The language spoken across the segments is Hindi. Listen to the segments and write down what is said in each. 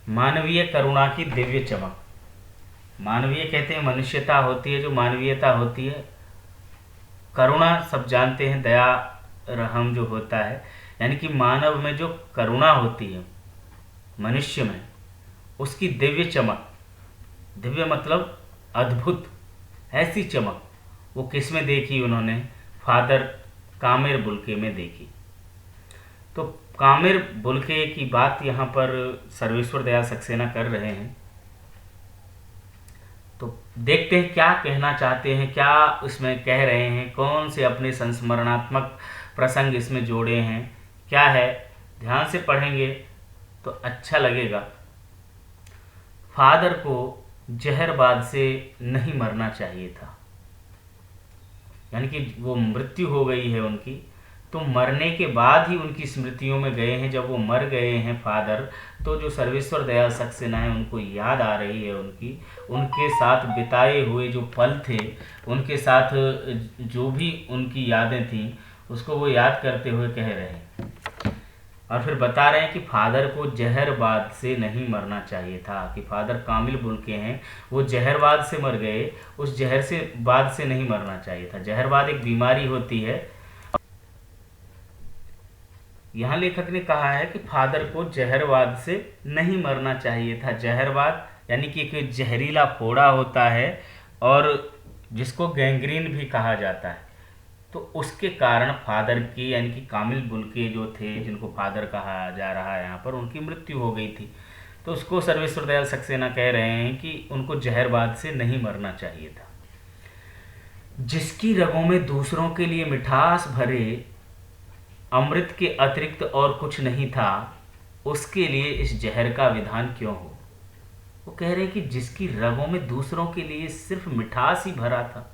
मानवीय करुणा की दिव्य चमक। मानवीय कहते हैं मनुष्यता होती है, जो मानवीयता होती है, करुणा सब जानते हैं, दया रहम जो होता है, यानी कि मानव में जो करुणा होती है मनुष्य में, उसकी दिव्य चमक। दिव्य मतलब अद्भुत, ऐसी चमक वो किस में देखी उन्होंने? फादर कामिर बुल्के में देखी। तो कामिर बुल्के की बात यहाँ पर सर्वेश्वर दयाल सक्सेना कर रहे हैं। तो देखते हैं क्या कहना चाहते हैं, क्या इसमें कह रहे हैं, कौन से अपने संस्मरणात्मक प्रसंग इसमें जोड़े हैं, क्या है, ध्यान से पढ़ेंगे तो अच्छा लगेगा। फादर को जहरबाद से नहीं मरना चाहिए था, यानी कि वो मृत्यु हो गई है उनकी, तो मरने के बाद ही उनकी स्मृतियों में गए हैं। जब वो मर गए हैं फादर, तो जो सर्वेश्वर दयाल सक्सेना है उनको याद आ रही है उनकी, उनके साथ बिताए हुए जो पल थे, उनके साथ जो भी उनकी यादें थीं, उसको वो याद करते हुए कह रहे हैं। और फिर बता रहे हैं कि फादर को जहरबाद से नहीं मरना चाहिए था, कि फादर कामिल बुल्के हैं, वो जहरबाद से मर गए, उस जहर से बाद से नहीं मरना चाहिए था। जहरबाद एक बीमारी होती है। यहाँ लेखक ने कहा है कि फादर को जहरबाद से नहीं मरना चाहिए था। जहरबाद यानी कि एक जहरीला फोड़ा होता है और जिसको गैंग्रीन भी कहा जाता है। तो उसके कारण फादर की, यानी कि कामिल बुल्के जो थे, जिनको फादर कहा जा रहा है यहाँ पर, उनकी मृत्यु हो गई थी। तो उसको सर्वेश्वर दयाल सक्सेना कह रहे हैं कि उनको जहरबाद से नहीं मरना चाहिए था। जिसकी रगों में दूसरों के लिए मिठास भरे अमृत के अतिरिक्त और कुछ नहीं था, उसके लिए इस जहर का विधान क्यों हो? वो कह रहे हैं कि जिसकी रगों में दूसरों के लिए सिर्फ मिठास ही भरा था,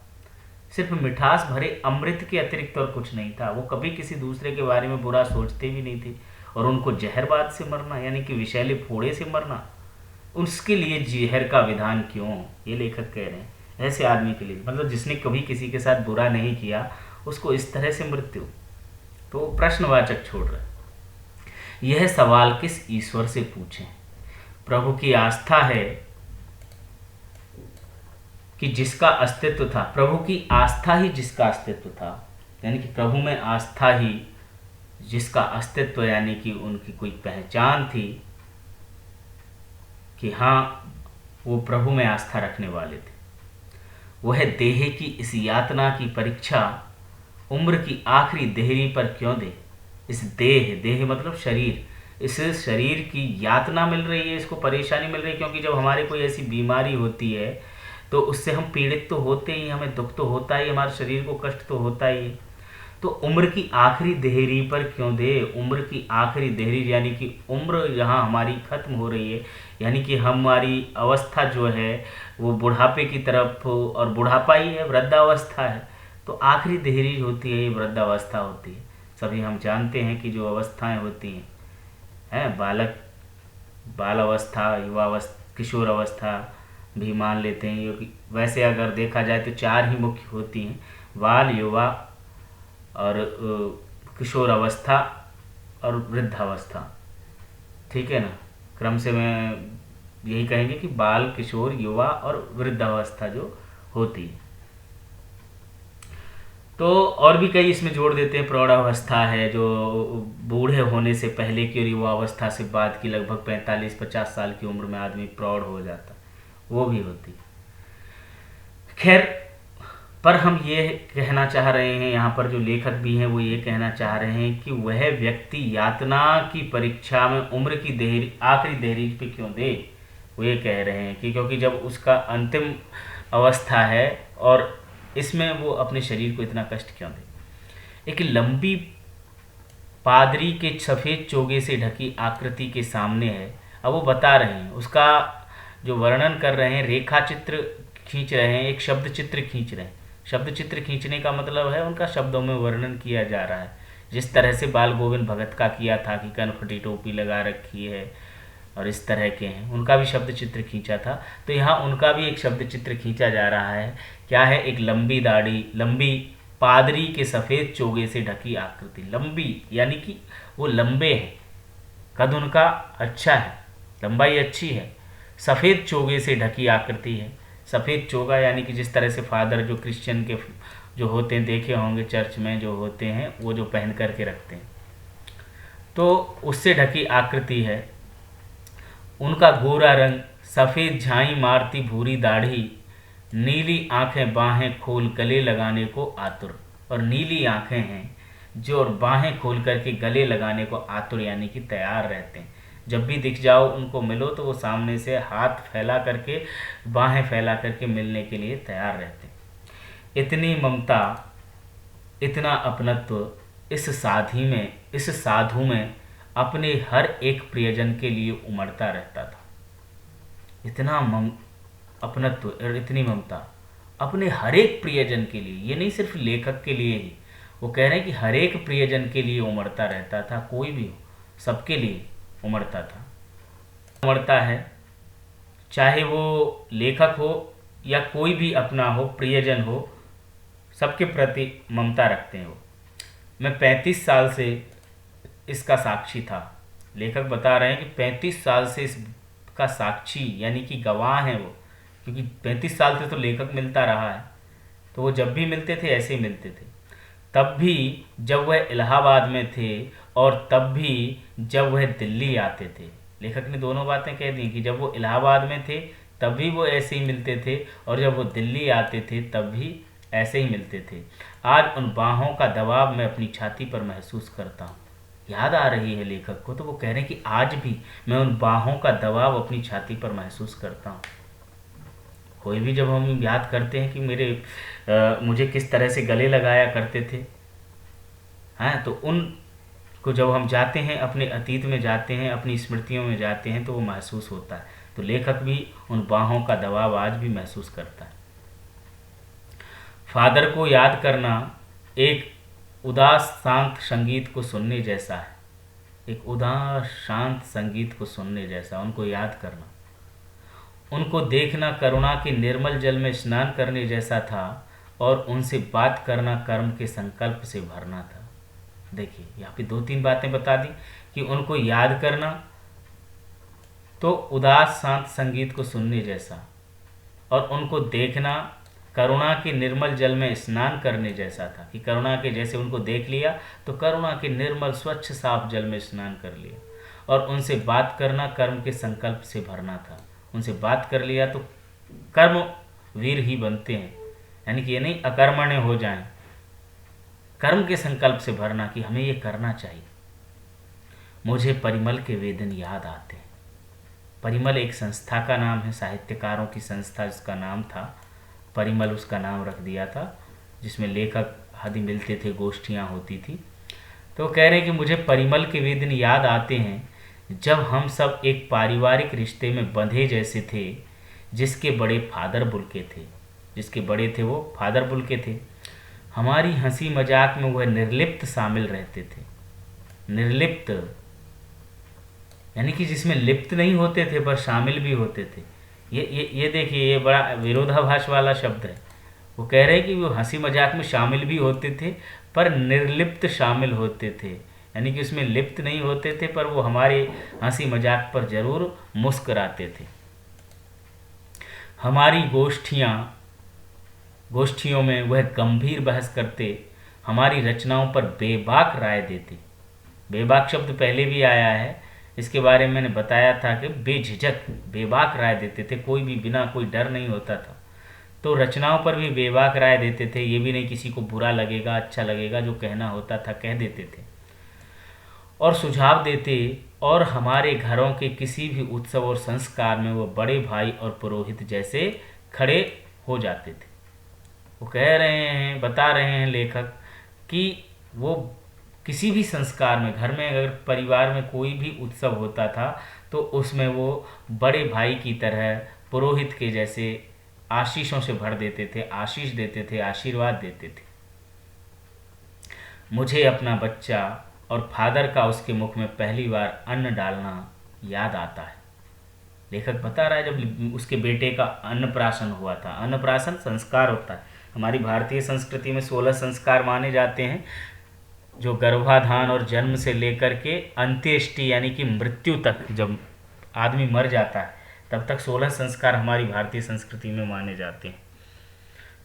सिर्फ मिठास भरे अमृत के अतिरिक्त और कुछ नहीं था, वो कभी किसी दूसरे के बारे में बुरा सोचते भी नहीं थे, और उनको जहरबाद से मरना, यानी कि विषैले फोड़े से मरना, उसके लिए जहर का विधान क्यों? ये लेखक कह रहे हैं ऐसे आदमी के लिए, मतलब जिसने कभी किसी के साथ बुरा नहीं किया, उसको इस तरह से मृत्यु। तो प्रश्नवाचक छोड़ रहे। यह सवाल किस ईश्वर से पूछें? प्रभु की आस्था है कि जिसका अस्तित्व था, प्रभु की आस्था ही जिसका अस्तित्व था, यानी कि प्रभु में आस्था ही जिसका अस्तित्व, यानी कि उनकी कोई पहचान थी कि हाँ वो प्रभु में आस्था रखने वाले थे। वह देह की इस यातना की परीक्षा उम्र की आखिरी देहरी पर क्यों दे? इस देह मतलब शरीर, इस शरीर की यातना मिल रही है, इसको परेशानी मिल रही है, क्योंकि जब हमारे कोई ऐसी बीमारी होती है तो उससे हम पीड़ित तो होते ही, हमें दुख तो होता ही, हमारे शरीर को कष्ट तो होता ही। तो उम्र की आखिरी देहरी पर क्यों दे? उम्र की आखिरी देहरी यानी कि उम्र यहाँ हमारी खत्म हो रही है, यानी कि हमारी अवस्था जो है वो बुढ़ापे की तरफ, और बुढ़ापा ही है, वृद्धावस्था है। तो आखिरी देहरी होती है, ये वृद्धावस्था होती है। सभी हम जानते हैं कि जो अवस्थाएं होती हैं, बाल अवस्था, युवावस्था, किशोर अवस्था भी मान लेते हैं। ये वैसे अगर देखा जाए तो चार ही मुख्य होती हैं: बाल, युवा और किशोर अवस्था और वृद्धावस्था। ठीक है ना? क्रम से मैं यही कहेंगे कि बाल, किशोर, युवा और वृद्धावस्था जो होती है। तो और भी कई इसमें जोड़ देते हैं। प्रौढ़ावस्था है, जो बूढ़े होने से पहले की, और युवावस्था से बाद की, लगभग 45-50 साल की उम्र में आदमी प्रौढ़ हो जाता, वो भी होती। खैर, पर हम ये कहना चाह रहे हैं, यहाँ पर जो लेखक भी हैं वो ये कहना चाह रहे हैं कि वह व्यक्ति यातना की परीक्षा में उम्र की देहरी, आखिरी देहरी पे क्यों दे? वो ये कह रहे हैं कि क्योंकि जब उसका अंतिम अवस्था है, और इसमें वो अपने शरीर को इतना कष्ट क्यों दे? एक लंबी पादरी के सफ़ेद चोगे से ढकी आकृति के सामने है। अब वो बता रहे हैं, उसका जो वर्णन कर रहे हैं, रेखा चित्र खींच रहे हैं, एक शब्द चित्र खींच रहे हैं। शब्द चित्र खींचने का मतलब है उनका शब्दों में वर्णन किया जा रहा है। जिस तरह से बाल गोविंद भगत का किया था कि कनफटी टोपी लगा रखी है और इस तरह के हैं, उनका भी शब्द चित्र खींचा था। तो यहाँ उनका भी एक शब्द चित्र खींचा जा रहा है। क्या है? एक लंबी दाढ़ी, लंबी पादरी के सफ़ेद चोगे से ढकी आकृति। लंबी यानी कि वो लंबे हैं, कद उनका अच्छा है, लंबाई अच्छी है, सफ़ेद चोगे से ढकी आकृति है। सफ़ेद चोगा यानी कि जिस तरह से फादर जो क्रिश्चियन के जो होते हैं, देखे होंगे चर्च में जो होते हैं, वो जो पहन करके रखते हैं, तो उससे ढकी आकृति है। उनका गोरा रंग, सफ़ेद झाई मारती भूरी दाढ़ी, नीली आंखें बाहें खोल गले लगाने को आतुर। और नीली आंखें हैं जो, और बाहें खोल करके गले लगाने को आतुर, यानी कि तैयार रहते हैं। जब भी दिख जाओ, उनको मिलो, तो वो सामने से हाथ फैला करके, बाहें फैला करके मिलने के लिए तैयार रहते हैं। इतनी ममता, इतना अपनत्व इस साधु में अपने हर एक प्रियजन के लिए उमड़ता रहता था। इतना अपनत्व और इतनी ममता अपने हर एक प्रियजन के लिए, ये नहीं सिर्फ लेखक के लिए ही, वो कह रहे हैं कि हर एक प्रियजन के लिए उमड़ता रहता था। कोई भी हो, सबके लिए उमड़ता था, उमड़ता है। चाहे वो लेखक हो या कोई भी अपना हो, प्रियजन हो, सबके प्रति ममता रखते हैं वो। मैं 35 साल से इसका साक्षी था। लेखक बता रहे हैं कि 35 साल से इसका साक्षी यानी कि गवाह हैं वो, क्योंकि 35 साल से तो लेखक मिलता रहा है। तो वो जब भी मिलते थे ऐसे ही मिलते थे, तब भी जब वह इलाहाबाद में थे और तब भी जब वह दिल्ली आते थे। लेखक ने दोनों बातें कह दी कि जब वो इलाहाबाद में थे तब भी वो ऐसे ही मिलते थे, और जब वो दिल्ली आते थे तब भी ऐसे ही मिलते थे। आज उन बाहों का दबाव मैं अपनी छाती पर महसूस करता हूँ। याद आ रही है लेखक को, तो वो कह रहे हैं कि आज भी मैं उन बाहों का दबाव अपनी छाती पर महसूस करता हूँ। कोई भी जब हम याद करते हैं कि मुझे किस तरह से गले लगाया करते थे, हैं, तो उन को जब हम जाते हैं, अपने अतीत में जाते हैं, अपनी स्मृतियों में जाते हैं, तो वो महसूस होता है। तो लेखक भी उन बाहों का दबाव आज भी महसूस करता है। फादर को याद करना एक उदास शांत संगीत को सुनने जैसा है। एक उदास शांत संगीत को सुनने जैसा, उनको याद करना, उनको देखना करुणा के निर्मल जल में स्नान करने जैसा था, और उनसे बात करना कर्म के संकल्प से भरना था। देखिए यहाँ पे 2-3 बातें बता दी कि उनको याद करना तो उदास शांत संगीत को सुनने जैसा, और उनको देखना करुणा के निर्मल जल में स्नान करने जैसा था, कि करुणा के जैसे उनको देख लिया तो करुणा के निर्मल स्वच्छ साफ जल में स्नान कर लिया। और उनसे बात करना कर्म के संकल्प से भरना था। उनसे बात कर लिया तो कर्म वीर ही बनते हैं, यानी कि ये नहीं अकर्मण्य हो जाएं, कर्म के संकल्प से भरना कि हमें ये करना चाहिए। मुझे परिमल के वेदन याद आते हैं। परिमल एक संस्था का नाम है, साहित्यकारों की संस्था जिसका नाम था परिमल, उसका नाम रख दिया था, जिसमें लेखक आदि मिलते थे, गोष्ठियाँ होती थी। तो कह रहे हैं कि मुझे परिमल के वे दिन याद आते हैं जब हम सब एक पारिवारिक रिश्ते में बंधे जैसे थे, जिसके बड़े फादर बुल्के थे। जिसके बड़े थे वो फादर बुल्के थे। हमारी हंसी मजाक में वह निर्लिप्त शामिल रहते थे। निर्लिप्त यानी कि जिसमें लिप्त नहीं होते थे पर शामिल भी होते थे। ये देखिए, ये बड़ा विरोधाभास वाला शब्द है। वो कह रहे हैं कि वो हंसी मजाक में शामिल भी होते थे पर निर्लिप्त शामिल होते थे, यानी कि उसमें लिप्त नहीं होते थे पर वो हमारे हंसी मजाक पर जरूर मुस्कुराते थे। हमारी गोष्ठियों में वह गंभीर बहस करते, हमारी रचनाओं पर बेबाक राय देते। बेबाक शब्द पहले भी आया है, इसके बारे में मैंने बताया था कि बेझिझक बेबाक राय देते थे, कोई भी बिना कोई डर नहीं होता था। तो रचनाओं पर भी बेबाक राय देते थे, ये भी नहीं किसी को बुरा लगेगा अच्छा लगेगा, जो कहना होता था कह देते थे और सुझाव देते। और हमारे घरों के किसी भी उत्सव और संस्कार में वो बड़े भाई और पुरोहित जैसे खड़े हो जाते थे। वो कह रहे हैं, बता रहे हैं लेखक कि वो किसी भी संस्कार में, घर में अगर परिवार में कोई भी उत्सव होता था तो उसमें वो बड़े भाई की तरह पुरोहित के जैसे आशीषों से भर देते थे, आशीष देते थे, आशीर्वाद देते थे। मुझे अपना बच्चा और फादर का उसके मुख में पहली बार अन्न डालना याद आता है। लेखक बता रहा है जब उसके बेटे का अन्नप्राशन हुआ था। अन्नप्राशन संस्कार होता है। हमारी भारतीय संस्कृति में 16 संस्कार माने जाते हैं, जो गर्भाधान और जन्म से लेकर के अंत्येष्टि यानी कि मृत्यु तक, जब आदमी मर जाता है तब तक 16 संस्कार हमारी भारतीय संस्कृति में माने जाते हैं।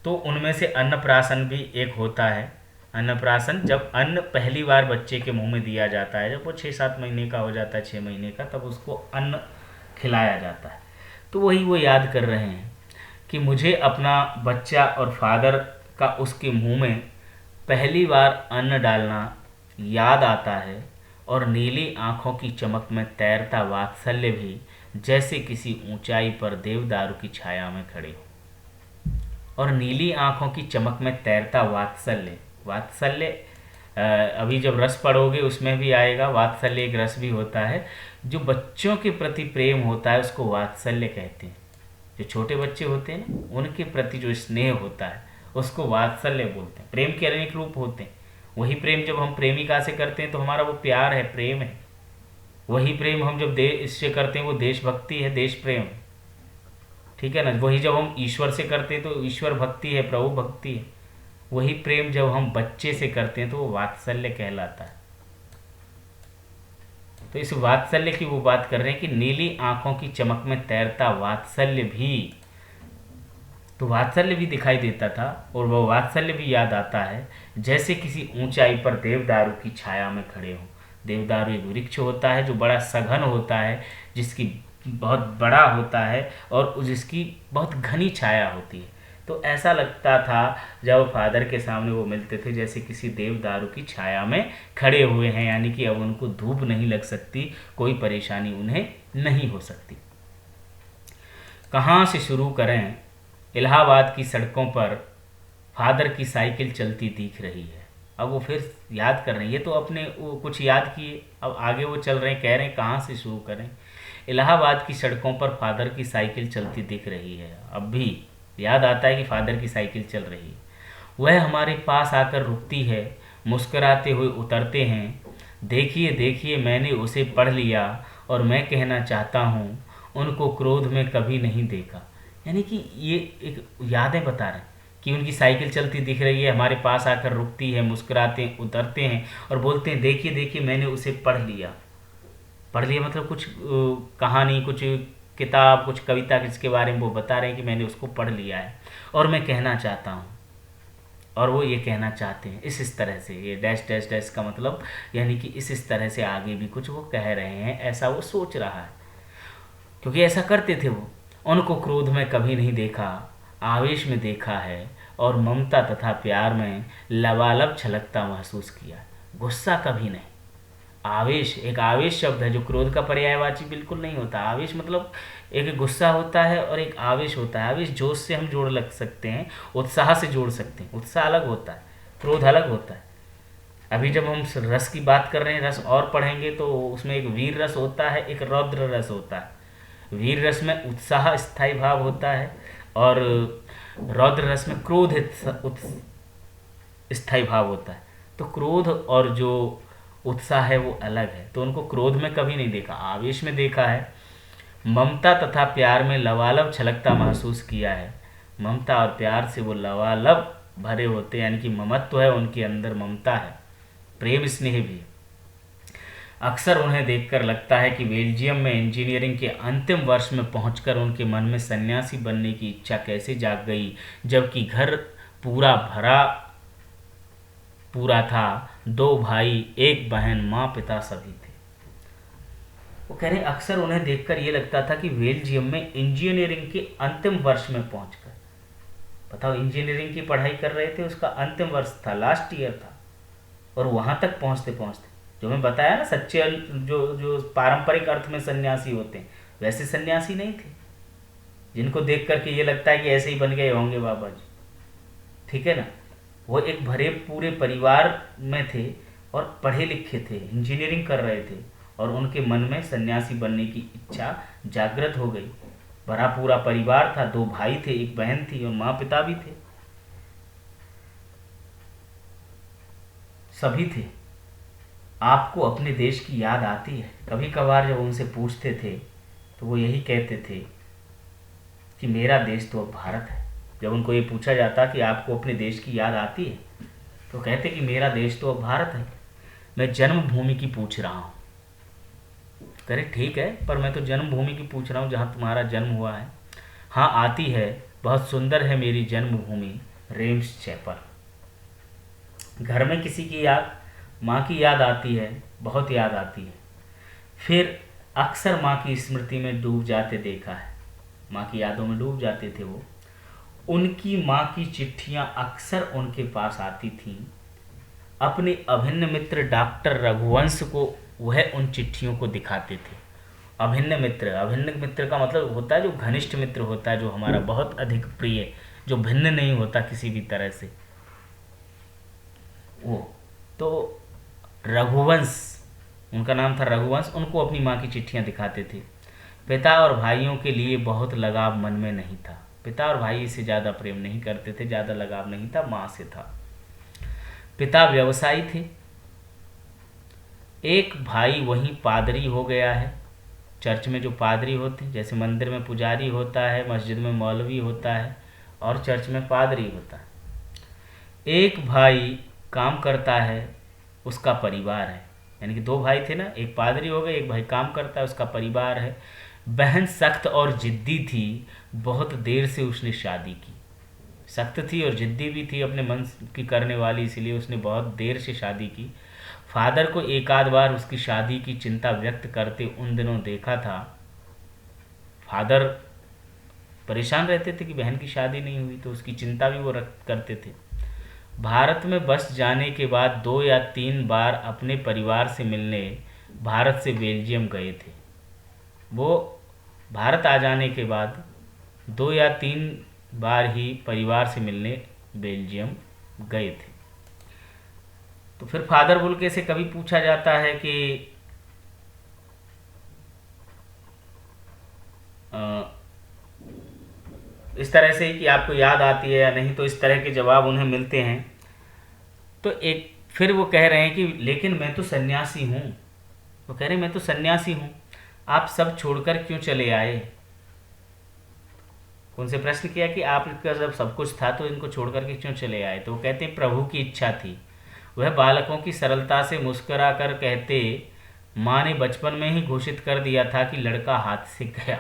तो उनमें से अन्नप्राशन भी एक होता है। अन्नप्राशन जब अन्न पहली बार बच्चे के मुंह में दिया जाता है, जब वो 6-7 महीने का हो जाता है, 6 महीने का, तब उसको अन्न खिलाया जाता है। तो वही वो याद कर रहे हैं कि मुझे अपना बच्चा और फादर का उसके मुंह में पहली बार अन्न डालना याद आता है, और नीली आंखों की चमक में तैरता वात्सल्य भी जैसे किसी ऊंचाई पर देवदारू की छाया में खड़े हो। और नीली आंखों की चमक में तैरता वात्सल्य, वात्सल्य अभी जब रस पढ़ोगे उसमें भी आएगा। वात्सल्य एक रस भी होता है, जो बच्चों के प्रति प्रेम होता है उसको वात्सल्य कहते हैं। जो छोटे बच्चे होते हैं ना, उनके प्रति जो स्नेह होता है उसको वात्सल्य बोलते हैं। प्रेम के अनेक रूप होते हैं। वही प्रेम जब हम प्रेमिका से करते हैं तो हमारा वो प्यार है, प्रेम है। वही प्रेम हम जब इससे करते हैं वो देशभक्ति है, देश प्रेम है, ठीक है ना। वही जब हम ईश्वर से करते हैं तो ईश्वर भक्ति है, प्रभु भक्ति है। वही प्रेम जब हम बच्चे से करते हैं तो वो वात्सल्य कहलाता है। तो इस वात्सल्य की वो बात कर रहे हैं कि नीली आंखों की चमक में तैरता वात्सल्य भी, तो वात्सल्य भी दिखाई देता था और वो वात्सल्य भी याद आता है जैसे किसी ऊंचाई पर देवदारू की छाया में खड़े हों। देवदारू एक वृक्ष होता है जो बड़ा सघन होता है, जिसकी बहुत बड़ा होता है और जिसकी बहुत घनी छाया होती है। तो ऐसा लगता था जब फादर के सामने वो मिलते थे जैसे किसी देवदारू की छाया में खड़े हुए हैं, यानी कि अब उनको धूप नहीं लग सकती, कोई परेशानी उन्हें नहीं हो सकती। कहाँ से शुरू करें? इलाहाबाद की सड़कों पर फादर की साइकिल चलती दिख रही है। अब वो फिर याद कर रहे हैं, ये तो अपने वो कुछ याद किए, अब आगे वो चल रहे हैं, कह रहे हैं कहाँ से शुरू करें। इलाहाबाद की सड़कों पर फादर की साइकिल चलती दिख रही है। अब भी याद आता है कि फादर की साइकिल चल रही है। वह हमारे पास आकर रुकती है, मुस्कुराते हुए उतरते हैं। देखिए देखिए मैंने उसे पढ़ लिया और मैं कहना चाहता हूँ उनको क्रोध में कभी नहीं देखा। यानी कि ये एक यादें बता रहे हैं कि उनकी साइकिल चलती दिख रही है, हमारे पास आकर रुकती है, मुस्कुराते हैं, उतरते हैं और बोलते हैं देखिए देखिए मैंने उसे पढ़ लिया। पढ़ लिया मतलब कुछ कहानी, कुछ किताब, कुछ कविता जिसके बारे में वो बता रहे हैं कि मैंने उसको पढ़ लिया है और मैं कहना चाहता हूँ। और वो ये कहना चाहते हैं इस तरह से, ये डैश डैश डैश का मतलब यानी कि इस तरह से आगे भी कुछ वो कह रहे हैं, ऐसा वो सोच रहा है, क्योंकि ऐसा करते थे वो। उनको क्रोध में कभी नहीं देखा, आवेश में देखा है और ममता तथा प्यार में लबालब छलकता महसूस किया, गुस्सा कभी नहीं। आवेश, एक आवेश शब्द है जो क्रोध का पर्यायवाची बिल्कुल नहीं होता। आवेश मतलब एक गुस्सा होता है और एक आवेश होता है। आवेश जोश से हम जोड़ लग सकते हैं, उत्साह से जोड़ सकते हैं, उत्साह अलग होता है, क्रोध अलग होता है। अभी जब हम रस की बात कर रहे हैं, रस और पढ़ेंगे तो उसमें एक वीर रस होता है, एक रौद्र रस होता है। वीर रस में उत्साह स्थायी भाव होता है और रौद्र रस में क्रोध स्थायी भाव होता है। तो क्रोध और जो उत्साह है वो अलग है। तो उनको क्रोध में कभी नहीं देखा, आवेश में देखा है। ममता तथा प्यार में लबालब छलकता महसूस किया है। ममता और प्यार से वो लबालब भरे होते हैं, यानी कि ममत्व है उनके अंदर, ममता है, प्रेम स्नेह भी। अक्सर उन्हें देखकर लगता है कि बेल्जियम में इंजीनियरिंग के अंतिम वर्ष में पहुंचकर उनके मन में सन्यासी बनने की इच्छा कैसे जाग गई, जबकि घर पूरा था, 2 भाई, 1 बहन, माँ पिता सभी थे। वो कह रहे अक्सर उन्हें देखकर ये लगता था कि बेल्जियम में इंजीनियरिंग के अंतिम वर्ष में पहुंचकर, बताओ इंजीनियरिंग की पढ़ाई कर रहे थे, उसका अंतिम वर्ष था, लास्ट ईयर था, और वहां तक पहुंचते पहुंचते जो मैं बताया ना, सच्चे जो पारंपरिक अर्थ में सन्यासी होते हैं वैसे सन्यासी नहीं थे, जिनको देख करके ये लगता है कि ऐसे ही बन गए होंगे बाबा जी, ठीक है ना। वो एक भरे पूरे परिवार में थे और पढ़े लिखे थे, इंजीनियरिंग कर रहे थे और उनके मन में सन्यासी बनने की इच्छा जागृत हो गई। भरा पूरा परिवार था, 2 भाई थे, 1 बहन थी और माँ पिता भी थे, सभी थे। आपको अपने देश की याद आती है? कभी कभार जब उनसे पूछते थे तो वो यही कहते थे कि मेरा देश तो अब भारत है। जब उनको ये पूछा जाता कि आपको अपने देश की याद आती है तो कहते कि मेरा देश तो अब भारत है, मैं जन्मभूमि की पूछ रहा हूँ। कह रहे ठीक है, पर मैं तो जन्मभूमि की पूछ रहा हूँ जहाँ तुम्हारा जन्म हुआ है। हाँ आती है, बहुत सुंदर है मेरी जन्मभूमि रेम्स चैपल। घर में किसी की याद, माँ की याद आती है, बहुत याद आती है। फिर अक्सर माँ की स्मृति में डूब जाते देखा है, माँ की यादों में डूब जाते थे वो। उनकी माँ की चिट्ठियाँ अक्सर उनके पास आती थीं। अपने अभिन्न मित्र डॉक्टर रघुवंश को वह उन चिट्ठियों को दिखाते थे। अभिन्न मित्र का मतलब होता है जो घनिष्ठ मित्र होता है, जो हमारा बहुत अधिक प्रिय, जो भिन्न नहीं होता किसी भी तरह से, वो। तो रघुवंश, उनका नाम था रघुवंश, उनको अपनी माँ की चिट्ठियाँ दिखाते थे। पिता और भाइयों के लिए बहुत लगाव मन में नहीं था, पिता और भाई से ज़्यादा प्रेम नहीं करते थे, ज़्यादा लगाव नहीं था, माँ से था। पिता व्यवसायी थे, एक भाई वहीं पादरी हो गया है। चर्च में जो पादरी होते हैं, जैसे मंदिर में पुजारी होता है, मस्जिद में मौलवी होता है और चर्च में पादरी होता है। एक भाई काम करता है, उसका परिवार है, यानी कि दो भाई थे ना, एक पादरी हो गए, एक भाई काम करता है, उसका परिवार है। बहन सख्त और जिद्दी थी, बहुत देर से उसने शादी की। सख्त थी और जिद्दी भी थी, अपने मन की करने वाली, इसलिए उसने बहुत देर से शादी की। फादर को एक आध बार उसकी शादी की चिंता व्यक्त करते उन दिनों देखा था। फादर परेशान रहते थे कि बहन की शादी नहीं हुई, तो उसकी चिंता भी वो करते थे। भारत में बस जाने के बाद 2 या 3 बार अपने परिवार से मिलने भारत से बेल्जियम गए थे। वो भारत आ जाने के बाद 2 या 3 बार ही परिवार से मिलने बेल्जियम गए थे। तो फिर फादर बुल्के से कभी पूछा जाता है कि इस तरह से कि आपको याद आती है या नहीं, तो इस तरह के जवाब उन्हें मिलते हैं। तो एक फिर वो कह रहे हैं कि लेकिन मैं तो सन्यासी हूँ, वो कह रहे हैं मैं तो सन्यासी हूँ, आप सब छोड़कर क्यों चले आए। उनसे प्रश्न किया कि आपका जब सब कुछ था तो इनको छोड़कर के क्यों चले आए। तो वो कहते हैं प्रभु की इच्छा थी। वह बालकों की सरलता से मुस्करा कर कहते, माँ ने बचपन में ही घोषित कर दिया था कि लड़का हाथ से गया।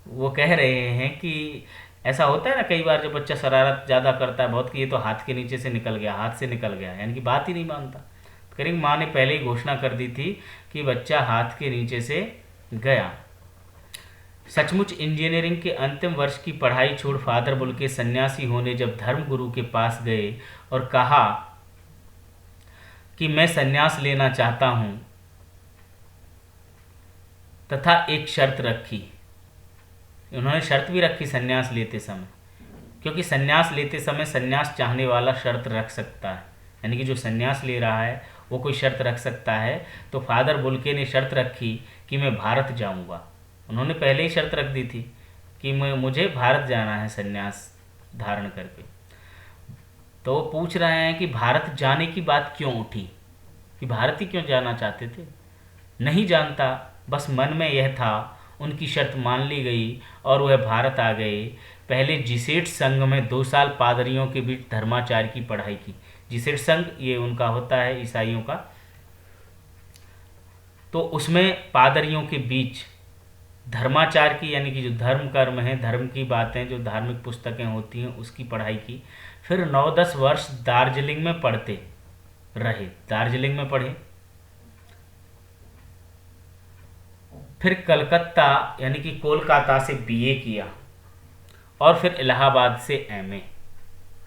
वो कह रहे हैं कि ऐसा होता है ना कई बार, जब बच्चा शरारत ज़्यादा करता है बहुत, कि ये तो हाथ के नीचे से निकल गया, हाथ से निकल गया, यानी कि बात ही नहीं मानता। तो कह रही माँ ने पहले ही घोषणा कर दी थी कि बच्चा हाथ के नीचे से गया। सचमुच इंजीनियरिंग के अंतिम वर्ष की पढ़ाई छोड़ फादर बुल्के सन्यासी होने जब धर्म गुरु के पास गए और कहा कि मैं सन्यास लेना चाहता हूँ, तथा एक शर्त रखी। उन्होंने शर्त भी रखी सन्यास लेते समय, क्योंकि सन्यास लेते समय सन्यास चाहने वाला शर्त रख सकता है, यानी कि जो सन्यास ले रहा है वो कोई शर्त रख सकता है। तो फादर बुल्के ने शर्त रखी कि मैं भारत जाऊंगा। उन्होंने पहले ही शर्त रख दी थी कि मुझे भारत जाना है सन्यास धारण करके। तो वो पूछ रहे हैं कि भारत जाने की बात क्यों उठी, कि भारत ही क्यों जाना चाहते थे। नहीं जानता, बस मन में यह था। उनकी शर्त मान ली गई और वह भारत आ गए। पहले जिसेट संघ में 2 साल पादरियों के बीच धर्माचार्य की पढ़ाई की। जिसेट संघ ये उनका होता है ईसाइयों का, तो उसमें पादरियों के बीच धर्माचार की, यानी कि जो धर्म कर्म है, धर्म की बातें, जो धार्मिक पुस्तकें होती हैं उसकी पढ़ाई की। फिर 9-10 वर्ष दार्जिलिंग में पढ़ते रहे, दार्जिलिंग में पढ़े। फिर कलकत्ता यानी कि कोलकाता से बीए किया और फिर इलाहाबाद से एमए।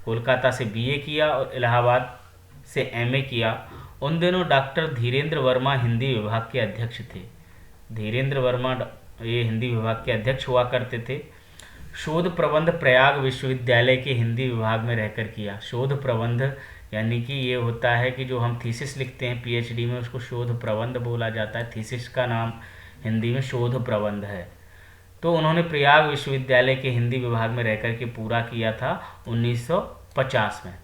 कोलकाता से बीए किया और इलाहाबाद से एमए किया। उन दिनों डॉक्टर धीरेन्द्र वर्मा हिंदी विभाग के अध्यक्ष थे। धीरेन्द्र वर्मा ये हिंदी विभाग के अध्यक्ष हुआ करते थे। शोध प्रबंध प्रयाग विश्वविद्यालय के हिंदी विभाग में रहकर किया। शोध प्रबंध यानी कि ये होता है कि जो हम थीसिस लिखते हैं पीएचडी में, उसको शोध प्रबंध बोला जाता है। थीसिस का नाम हिंदी में शोध प्रबंध है। तो उन्होंने प्रयाग विश्वविद्यालय के हिंदी विभाग में रहकर के पूरा किया था 1950 में,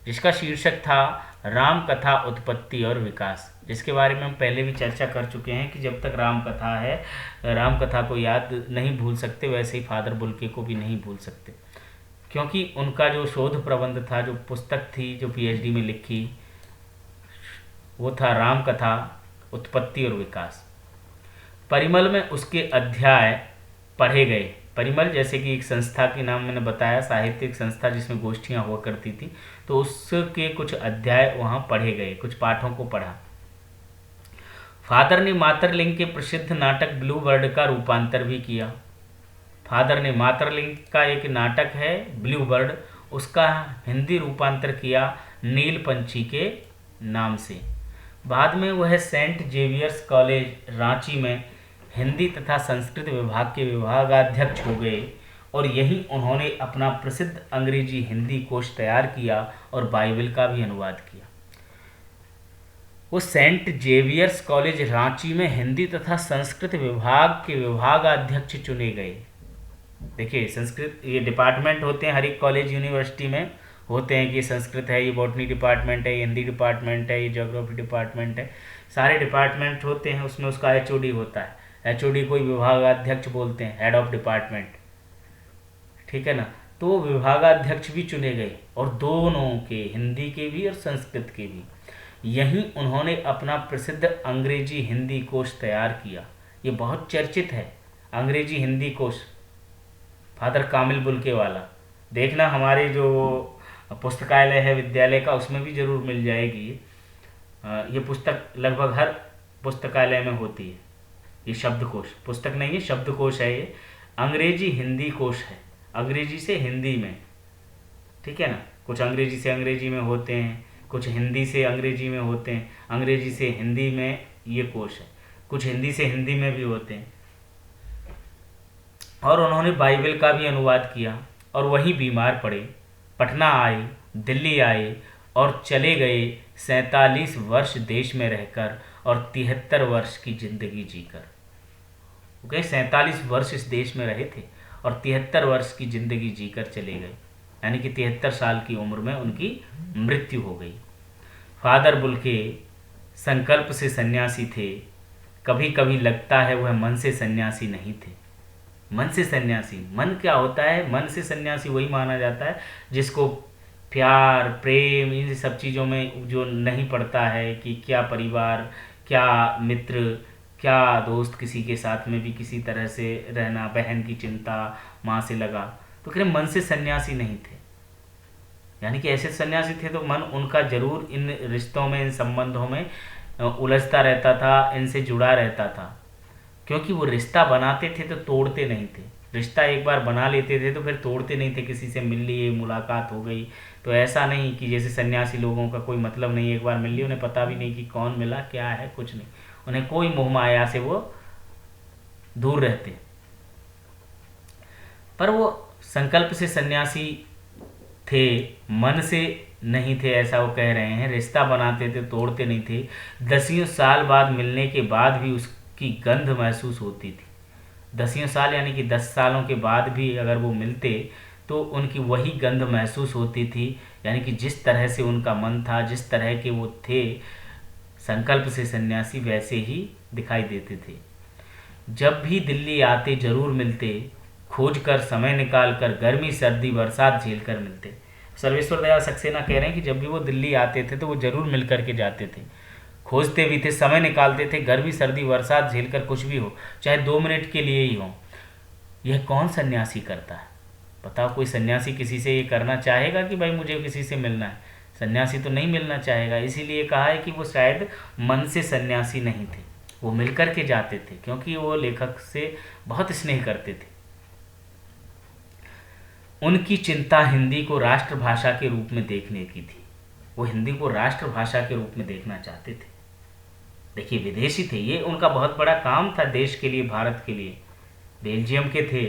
जिसका शीर्षक था राम कथा उत्पत्ति और विकास, जिसके बारे में हम पहले भी चर्चा कर चुके हैं कि जब तक राम कथा है, राम कथा को याद नहीं भूल सकते, वैसे ही फादर बुल्के को भी नहीं भूल सकते, क्योंकि उनका जो शोध प्रबंध था, जो पुस्तक थी जो पीएचडी में लिखी, वो था राम कथा उत्पत्ति और विकास। परिमल में उसके अध्याय पढ़े गए। परिमल जैसे कि एक संस्था के नाम मैंने बताया, साहित्यिक संस्था जिसमें गोष्ठियाँ हुआ करती थी, तो उसके कुछ अध्याय वहाँ पढ़े गए, कुछ पाठों को पढ़ा। फादर ने मातरलिंग के प्रसिद्ध नाटक ब्लू बर्ड का रूपांतर भी किया। फादर ने मातरलिंग का एक नाटक है ब्लू बर्ड, उसका हिंदी रूपांतर किया नील पंछी के नाम से। बाद में वह सेंट जेवियर्स कॉलेज रांची में हिंदी तथा संस्कृत विभाग के विभागाध्यक्ष हो गए और यहीं उन्होंने अपना प्रसिद्ध अंग्रेजी हिंदी कोश तैयार किया और बाइबल का भी अनुवाद किया। वो सेंट जेवियर्स कॉलेज रांची में हिंदी तथा संस्कृत विभाग के विभागाध्यक्ष चुने गए। देखिए, संस्कृत ये डिपार्टमेंट होते हैं हर एक कॉलेज यूनिवर्सिटी में, होते हैं कि संस्कृत है, ये बॉटनी डिपार्टमेंट है, ये हिंदी डिपार्टमेंट है, ये ज्योग्राफी डिपार्टमेंट है, सारे डिपार्टमेंट होते हैं। उसमें उसका एचओडी होता है, एचओडी कोई विभागाध्यक्ष बोलते हैं, हेड ऑफ डिपार्टमेंट, ठीक है ना। तो विभागाध्यक्ष भी चुने गए और दोनों के, हिंदी के भी और संस्कृत के भी। यहीं उन्होंने अपना प्रसिद्ध अंग्रेजी हिंदी कोश तैयार किया। ये बहुत चर्चित है, अंग्रेजी हिंदी कोश, फादर कामिल बुल्के वाला। देखना हमारे जो पुस्तकालय है विद्यालय का, उसमें भी जरूर मिल जाएगी। ये पुस्तक लगभग हर पुस्तकालय में होती है। ये शब्दकोश, पुस्तक नहीं है, शब्दकोश है ये, अंग्रेजी हिंदी कोश है, अंग्रेजी से हिंदी में, ठीक है ना। कुछ अंग्रेजी से अंग्रेजी में होते हैं, कुछ हिंदी से अंग्रेजी में होते हैं, अंग्रेजी से हिंदी में ये कोश है, कुछ हिंदी से हिंदी में भी होते हैं। और उन्होंने बाइबल का भी अनुवाद किया और वहीं बीमार पड़े, पटना आए, दिल्ली आए और चले गए 47 वर्ष देश में रहकर और 73 वर्ष की जिंदगी जीकर। ओके, 47 वर्ष इस देश में रहे थे और 73 वर्ष की जिंदगी जीकर चले गए, यानी कि 73 साल की उम्र में उनकी मृत्यु हो गई। फादर बुल्के संकल्प से सन्यासी थे। कभी कभी लगता है वह मन से सन्यासी नहीं थे। मन से सन्यासी, मन क्या होता है? मन से सन्यासी वही माना जाता है जिसको प्यार, प्रेम, इन सब चीज़ों में जो नहीं पड़ता है कि क्या परिवार, क्या मित्र, क्या दोस्त, किसी के साथ में भी किसी तरह से रहना, बहन की चिंता, माँ से लगा, तो कह रहे मन से सन्यासी नहीं थे। यानी कि ऐसे सन्यासी थे तो मन उनका जरूर इन रिश्तों में, इन संबंधों में उलझता रहता था, इनसे जुड़ा रहता था, क्योंकि वो रिश्ता बनाते थे तो तोड़ते नहीं थे। रिश्ता एक बार बना लेते थे तो फिर तोड़ते नहीं थे। किसी से मिल लिए, मुलाकात हो गई, तो ऐसा नहीं कि जैसे सन्यासी लोगों का कोई मतलब नहीं, एक बार मिल लिए, उन्हें पता भी नहीं कि कौन मिला, क्या है, कुछ नहीं, उन्हें कोई मोह माया से वो दूर रहते। पर वो संकल्प से सन्यासी थे, मन से नहीं थे, ऐसा वो कह रहे हैं। रिश्ता बनाते थे, तोड़ते नहीं थे। 10 साल बाद मिलने के बाद भी उसकी गंध महसूस होती थी। 10 साल यानी कि 10 सालों के बाद भी अगर वो मिलते तो उनकी वही गंध महसूस होती थी। यानी कि जिस तरह से उनका मन था, जिस तरह के वो थे संकल्प से सन्यासी, वैसे ही दिखाई देते थे। जब भी दिल्ली आते जरूर मिलते, खोज कर, समय निकाल कर, गर्मी सर्दी बरसात झेल कर मिलते। सर्वेश्वर दयाल सक्सेना कह रहे हैं कि जब भी वो दिल्ली आते थे तो वो जरूर मिल कर के जाते थे, खोजते भी थे, समय निकालते थे, गर्मी सर्दी बरसात झेल कर, कुछ भी हो, चाहे 2 मिनट के लिए ही हो। यह कौन सन्यासी करता है? बताओ, कोई सन्यासी किसी से ये करना चाहेगा कि भाई मुझे किसी से मिलना है? सन्यासी तो नहीं मिलना चाहेगा। इसीलिए कहा है कि वो शायद मन से सन्यासी नहीं थे, वो मिल कर के जाते थे, क्योंकि वो लेखक से बहुत स्नेह करते थे। उनकी चिंता हिंदी को राष्ट्रभाषा के रूप में देखने की थी। वो हिंदी को राष्ट्रभाषा के रूप में देखना चाहते थे। देखिए, विदेशी थे, ये उनका बहुत बड़ा काम था देश के लिए, भारत के लिए। बेल्जियम के थे,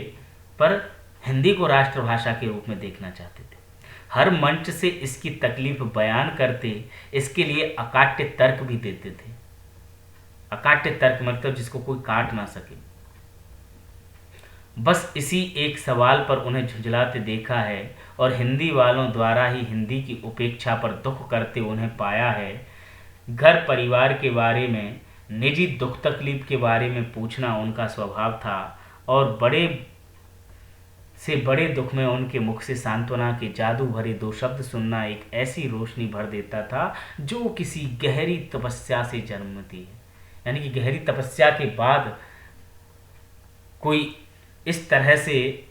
पर हिंदी को राष्ट्रभाषा के रूप में देखना चाहते थे। हर मंच से इसकी तकलीफ बयान करते, इसके लिए अकाट्य तर्क भी देते थे। अकाट्य तर्क मतलब जिसको कोई काट ना सके। बस इसी एक सवाल पर उन्हें झुंझलाते देखा है और हिंदी वालों द्वारा ही हिंदी की उपेक्षा पर दुख करते उन्हें पाया है। घर परिवार के बारे में, निजी दुख तकलीफ के बारे में पूछना उनका स्वभाव था और बड़े से बड़े दुख में उनके मुख से सांत्वना के जादू भरे 2 शब्द सुनना एक ऐसी रोशनी भर देता था जो किसी गहरी तपस्या से जन्मती है। यानी कि गहरी तपस्या के बाद कोई इस तरह से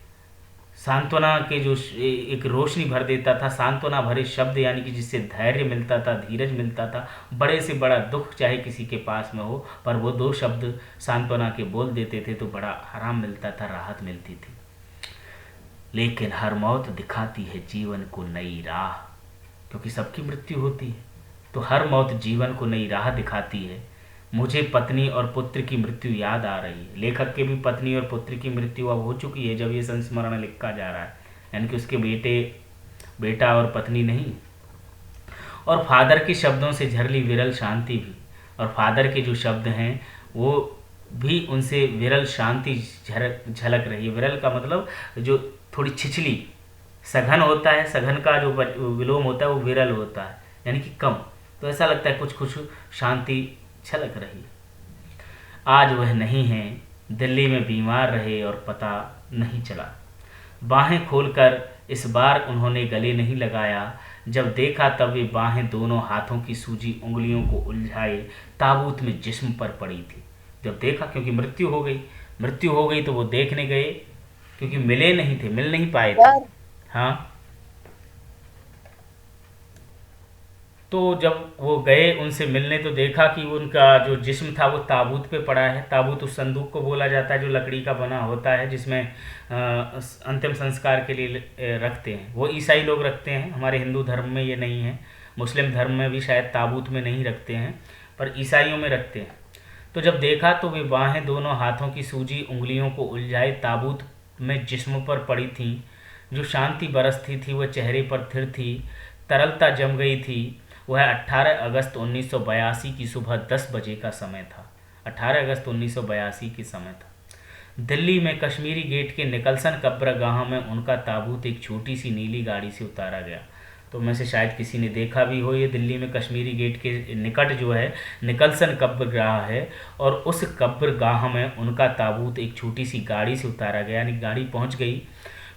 सांत्वना के जो एक रोशनी भर देता था, सांत्वना भरे शब्द, यानी कि जिससे धैर्य मिलता था, धीरज मिलता था। बड़े से बड़ा दुख चाहे किसी के पास में हो, पर वो दो शब्द सांत्वना के बोल देते थे तो बड़ा आराम मिलता था, राहत मिलती थी। लेकिन हर मौत दिखाती है जीवन को नई राह, क्योंकि सबकी मृत्यु होती है, तो हर मौत जीवन को नई राह दिखाती है। मुझे पत्नी और पुत्र की मृत्यु याद आ रही है। लेखक के भी पत्नी और पुत्र की मृत्यु अब हो चुकी है जब ये संस्मरण लिखा जा रहा है, यानी कि उसके बेटा और पत्नी नहीं। और फादर के शब्दों से झरली विरल शांति भी, और फादर के जो शब्द हैं वो भी उनसे विरल शांति झलक रही है। विरल का मतलब जो थोड़ी छिछली, सघन होता है, सघन का जो विलोम होता है वो विरल होता है, यानी कि कम। तो ऐसा लगता है कुछ शांति छलक रही। आज वह नहीं है, दिल्ली में बीमार रहे और पता नहीं चला। बाहें खोलकर इस बार उन्होंने गले नहीं लगाया। जब देखा तब वे बाहें दोनों हाथों की सूजी उंगलियों को उलझाए ताबूत में जिस्म पर पड़ी थी। जब देखा, क्योंकि मृत्यु हो गई तो वो देखने गए, क्योंकि मिल नहीं पाए थे। हाँ, तो जब वो गए उनसे मिलने तो देखा कि उनका जो जिस्म था वो ताबूत पे पड़ा है। ताबूत उस संदूक को बोला जाता है जो लकड़ी का बना होता है, जिसमें अंतिम संस्कार के लिए रखते हैं। वो ईसाई लोग रखते हैं, हमारे हिंदू धर्म में ये नहीं है। मुस्लिम धर्म में भी शायद ताबूत में नहीं रखते हैं, पर ईसाइयों में रखते हैं। तो जब देखा तो वे बाहें दोनों हाथों की सूजी उंगलियों को उलझाए ताबूत में जिस्म पर पड़ी थीं। जो शांति बरसती थी वह चेहरे पर थिर थी, तरलता जम गई थी। वह 18 अगस्त 1982 की सुबह 10 बजे का समय था। 18 अगस्त 1982 की समय था। दिल्ली में कश्मीरी गेट के निकलसन कब्रगाह में उनका ताबूत एक छोटी सी नीली गाड़ी से उतारा गया। तो में से शायद किसी ने देखा भी हो, ये दिल्ली में कश्मीरी गेट के निकट जो है निकलसन कब्रगाह है, और उस कब्रगाह में उनका ताबूत एक छोटी सी गाड़ी से उतारा गया, यानी गाड़ी पहुंच गई।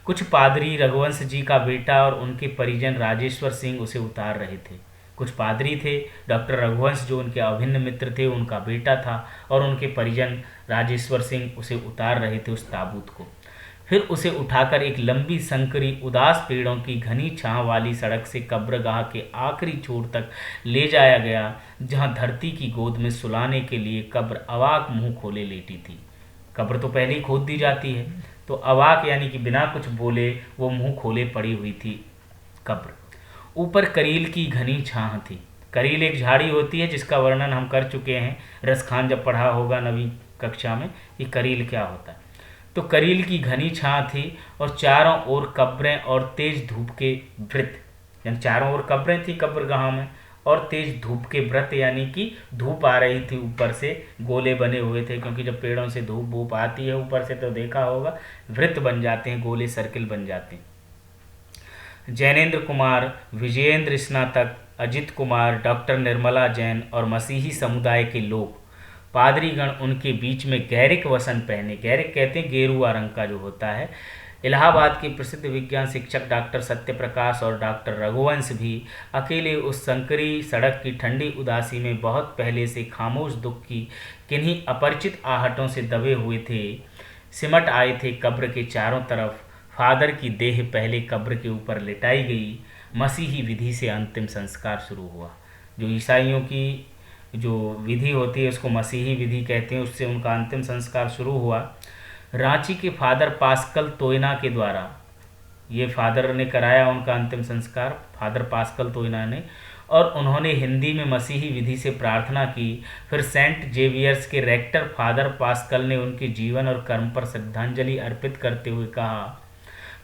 कुछ पादरी, रघुवंश जी का बेटा और उनके परिजन राजेश्वर सिंह उसे उतार रहे थे। कुछ पादरी थे, डॉक्टर रघुवंश जो उनके अभिन्न मित्र थे, उनका बेटा था, और उनके परिजन राजेश्वर सिंह उसे उतार रहे थे उस ताबूत को। फिर उसे उठाकर एक लंबी संकरी उदास पेड़ों की घनी छांव वाली सड़क से कब्रगाह के आखिरी छोर तक ले जाया गया, जहां धरती की गोद में सुलाने के लिए कब्र अवाक मुंह खोले लेटी थी। कब्र तो पहले ही खोद दी जाती है, तो अवाक यानी कि बिना कुछ बोले वो मुंह खोले पड़ी हुई थी कब्र। ऊपर करील की घनी छाह थी। करील एक झाड़ी होती है जिसका वर्णन हम कर चुके हैं, रसखान जब पढ़ा होगा 9वीं कक्षा में कि करील क्या होता है। तो करील की घनी छाह थी और चारों ओर कब्रें और तेज धूप के वृत्त, यानी चारों ओर कब्रें थी कब्रगाह में, और तेज धूप के व्रत, यानी कि धूप आ रही थी ऊपर से, गोले बने हुए थे, क्योंकि जब पेड़ों से धूप वूप आती है ऊपर से तो देखा होगा वृत्त बन जाते हैं, गोले सर्किल बन जाते हैं। जैनेन्द्र कुमार, विजयेंद्र स्नातक, अजित कुमार, डॉक्टर निर्मला जैन और मसीही समुदाय के लोग, पादरीगण उनके बीच में गैरिक वसन पहने, गैरिक कहते हैं गेरुआ रंग का जो होता है। इलाहाबाद के प्रसिद्ध विज्ञान शिक्षक डॉक्टर सत्यप्रकाश और डॉक्टर रघुवंश भी अकेले उस संकरी सड़क की ठंडी उदासी में बहुत पहले से खामोश दुख की किन्हीं अपरिचित आहटों से दबे हुए थे, सिमट आए थे कब्र के चारों तरफ। फादर की देह पहले कब्र के ऊपर लिटाई गई। मसीही विधि से अंतिम संस्कार शुरू हुआ। जो ईसाइयों की जो विधि होती है उसको मसीही विधि कहते हैं, उससे उनका अंतिम संस्कार शुरू हुआ। रांची के फादर पास्कल तोयना के द्वारा, ये फादर ने कराया उनका अंतिम संस्कार, फादर पास्कल तोयना ने, और उन्होंने हिंदी में मसीही विधि से प्रार्थना की। फिर सेंट जेवियर्स के रेक्टर फादर पास्कल ने उनके जीवन और कर्म पर श्रद्धांजलि अर्पित करते हुए कहा,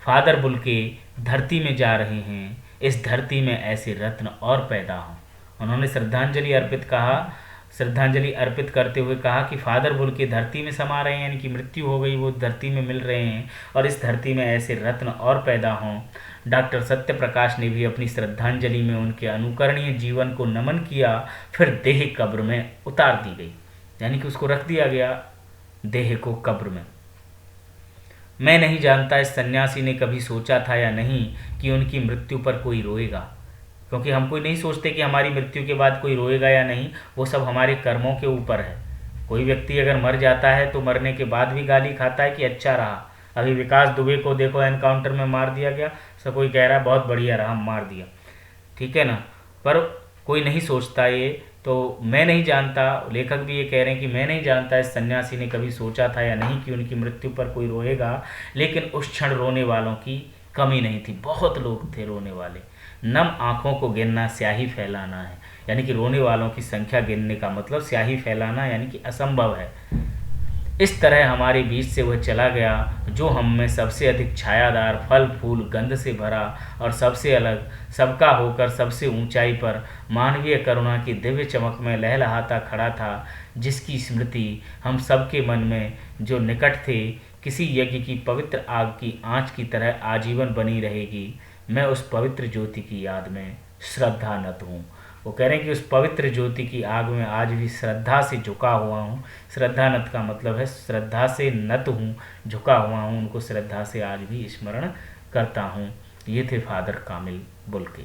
फादर बुल्के धरती में जा रहे हैं, इस धरती में ऐसे रत्न और पैदा हों। उन्होंने श्रद्धांजलि अर्पित करते हुए कहा कि फादर बुल्के धरती में समा रहे हैं, यानी कि मृत्यु हो गई, वो धरती में मिल रहे हैं, और इस धरती में ऐसे रत्न और पैदा हों। डॉक्टर सत्यप्रकाश ने भी अपनी श्रद्धांजलि में उनके अनुकरणीय जीवन को नमन किया। फिर देह कब्र में उतार दी गई, यानी कि उसको रख दिया गया देह को कब्र में। मैं नहीं जानता इस सन्यासी ने कभी सोचा था या नहीं कि उनकी मृत्यु पर कोई रोएगा, क्योंकि हम कोई नहीं सोचते कि हमारी मृत्यु के बाद कोई रोएगा या नहीं, वो सब हमारे कर्मों के ऊपर है। कोई व्यक्ति अगर मर जाता है तो मरने के बाद भी गाली खाता है कि अच्छा रहा। अभी विकास दुबे को देखो, एनकाउंटर में मार दिया गया, सब कोई कह रहा है बहुत बढ़िया रहा, मार दिया, ठीक है ना। पर कोई नहीं सोचता ये, तो मैं नहीं जानता, लेखक भी ये कह रहे हैं कि मैं नहीं जानता इस सन्यासी ने कभी सोचा था या नहीं कि उनकी मृत्यु पर कोई रोएगा, लेकिन उस क्षण रोने वालों की कमी नहीं थी, बहुत लोग थे रोने वाले। नम आँखों को गिनना स्याही फैलाना है, यानी कि रोने वालों की संख्या गिनने का मतलब स्याही फैलाना, यानी कि असंभव है। इस तरह हमारे बीच से वह चला गया जो हम में सबसे अधिक छायादार, फल फूल गंध से भरा और सबसे अलग, सबका होकर सबसे ऊंचाई पर मानवीय करुणा की दिव्य चमक में लहलहाता खड़ा था, जिसकी स्मृति हम सबके मन में जो निकट थे किसी यज्ञ की पवित्र आग की आँच की तरह आजीवन बनी रहेगी। मैं उस पवित्र ज्योति की याद में श्रद्धानत हूँ। वो कह रहे हैं कि उस पवित्र ज्योति की आग में आज भी श्रद्धा से झुका हुआ हूँ। श्रद्धानत का मतलब है श्रद्धा से नत हूँ, झुका हुआ हूँ, उनको श्रद्धा से आज भी स्मरण करता हूँ। ये थे फादर कामिल बुल्के।